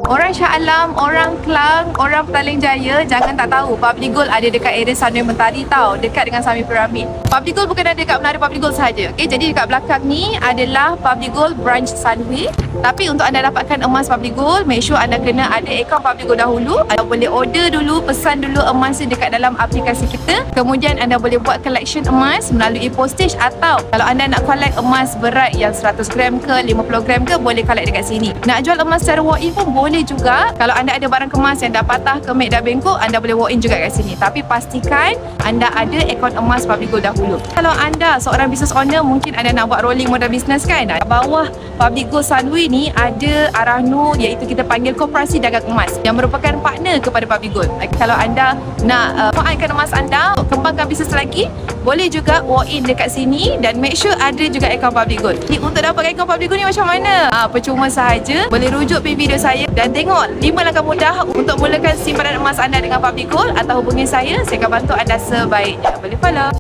Orang Shah Alam, orang Kelang, orang Petaling Jaya jangan tak tahu Public Gold ada dekat area Sunway Mentari tau, dekat dengan Sami Pyramid. Public Gold bukan ada dekat Menara Public Gold sahaja. Okay, jadi dekat belakang ni adalah Public Gold branch Sunway. Tapi untuk anda dapatkan emas Public Gold, make sure anda kena ada akaun Public Gold dahulu. Anda boleh order dulu, pesan dulu emas dekat dalam aplikasi kita. Kemudian anda boleh buat collection emas melalui postage, atau kalau anda nak collect emas berat yang 100 gram ke 50 gram ke, boleh collect dekat sini. Nak jual emas secara walk-in pun boleh juga. Kalau anda ada barang kemas yang dah patah, kemek, dah bengkok, anda boleh walk-in juga kat sini. Tapi pastikan anda ada akaun emas Public Gold dahulu. Kalau anda seorang business owner, mungkin anda nak buat rolling modal business kan, bawah Public Gold Sunway ni ada Arahno, iaitu kita panggil Koperasi Dagang Emas, yang merupakan partner kepada Public Gold. Kalau anda nak manfaatkan emas anda, kembangkan bisnes lagi, boleh juga walk-in dekat sini dan make sure ada juga akaun Public Gold. Jadi untuk dapatkan akaun Public Gold ni macam mana? Percuma sahaja. Boleh rujuk pergi video saya dan tengok 5 langkah mudah untuk mulakan simpanan emas anda dengan Public Gold, atau hubungi saya akan bantu anda sebaiknya. Boleh follow.